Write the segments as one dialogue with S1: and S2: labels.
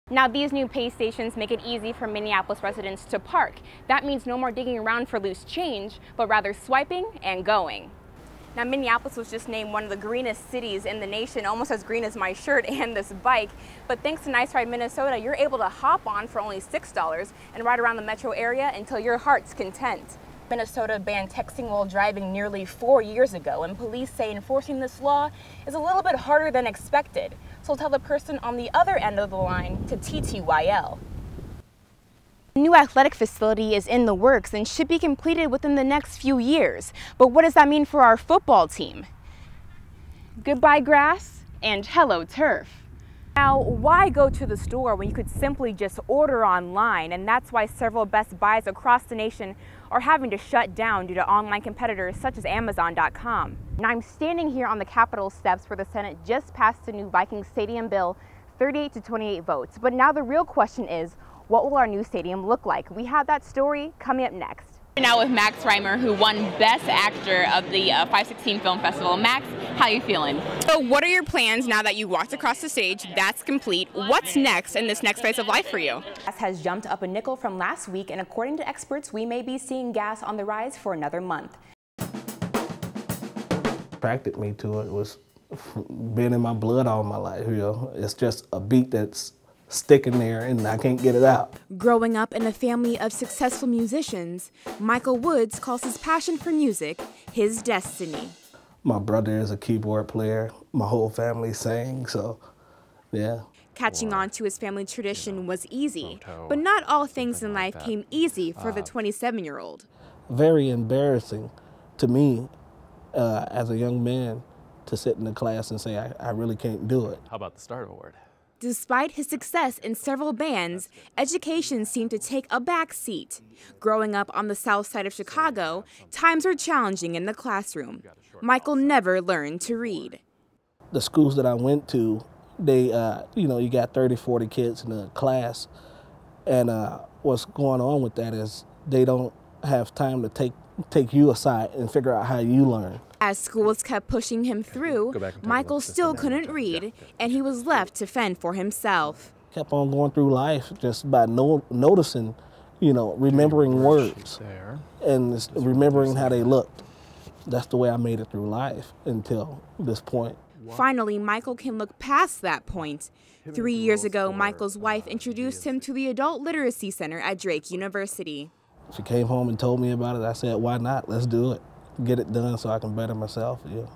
S1: Now, these new pay stations make it easy for Minneapolis residents to park. That means no more digging around for loose change, but rather swiping and going. Now, Minneapolis was just named one of the greenest cities in the nation, almost as green as my shirt and this bike. But thanks to Nice Ride Minnesota, you're able to hop on for only $6 and ride around the metro area until your heart's content. Minnesota banned texting while driving nearly 4 years ago, and police say enforcing this law is a little bit harder than expected. So tell the person on the other end of the line to TTYL. A new athletic facility is in the works and should be completed within the next few years. But what does that mean for our football team? Goodbye grass and hello turf. Now, why go to the store when you could simply just order online? And that's why several Best Buys across the nation are having to shut down due to online competitors such as Amazon.com. Now, I'm standing here on the Capitol steps where the Senate just passed the new Vikings Stadium bill, 38 to 28 votes. But now the real question is, what will our new stadium look like? We have that story coming up next. We're now with Max Reimer, who won Best Actor of the 516 Film Festival. Max, how are you feeling? So what are your plans now that you walked across the stage? That's complete. What's next in this next phase of life for you? Gas has jumped up a nickel from last week, and according to experts, we may be seeing gas on the rise for another month.
S2: Attracted me to it was been in my blood all my life. You know, it's just a beat that's sticking there and I can't get it out.
S1: Growing up in a family of successful musicians, Michael Woods calls his passion for music his destiny.
S2: My brother is a keyboard player. My whole family sings, so yeah.
S1: Catching on to his family tradition was easy, but not all things in life came easy for the 27-year-old.
S2: Very embarrassing to me as a young man to sit in the class and say, I really can't do it.
S3: How about the Start Award?
S1: Despite his success in several bands, education seemed to take a back seat. Growing up on the south side of Chicago, times were challenging in the classroom. Michael never learned to read.
S2: The schools that I went to, they, you got 30, 40 kids in a class, and what's going on with that is they don't have time to take you aside and figure out how you learn.
S1: As schools kept pushing him through, Michael still couldn't read, and he was left to fend for himself.
S2: Kept on going through life just by noticing, remembering words and remembering how they looked. That's the way I made it through life until this point.
S1: Finally, Michael can look past that point. 3 years ago, Michael's wife introduced him to the Adult Literacy Center at Drake University.
S2: She came home and told me about it. I said, why not? Let's do it. Get it done so I can better myself. Yeah.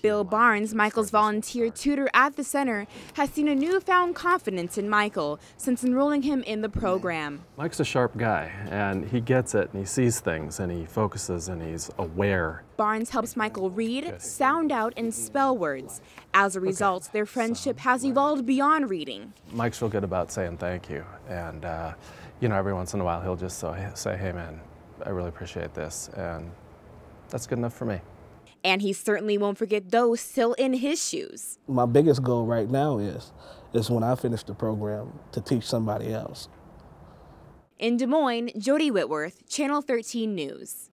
S1: Bill Barnes, Michael's volunteer tutor at the center, has seen a newfound confidence in Michael since enrolling him in the program.
S3: Mike's a sharp guy, and he gets it, and he sees things, and he focuses, and he's aware.
S1: Barnes helps Michael read, sound out, and spell words. As a result, their friendship has evolved beyond reading.
S3: Mike's real good about saying thank you, and every once in a while he'll just say, hey man, I really appreciate this, and that's good enough for me.
S1: And he certainly won't forget those still in his shoes.
S2: My biggest goal right now is when I finish the program to teach somebody else.
S1: In Des Moines, Jodi Whitworth, Channel 13 News.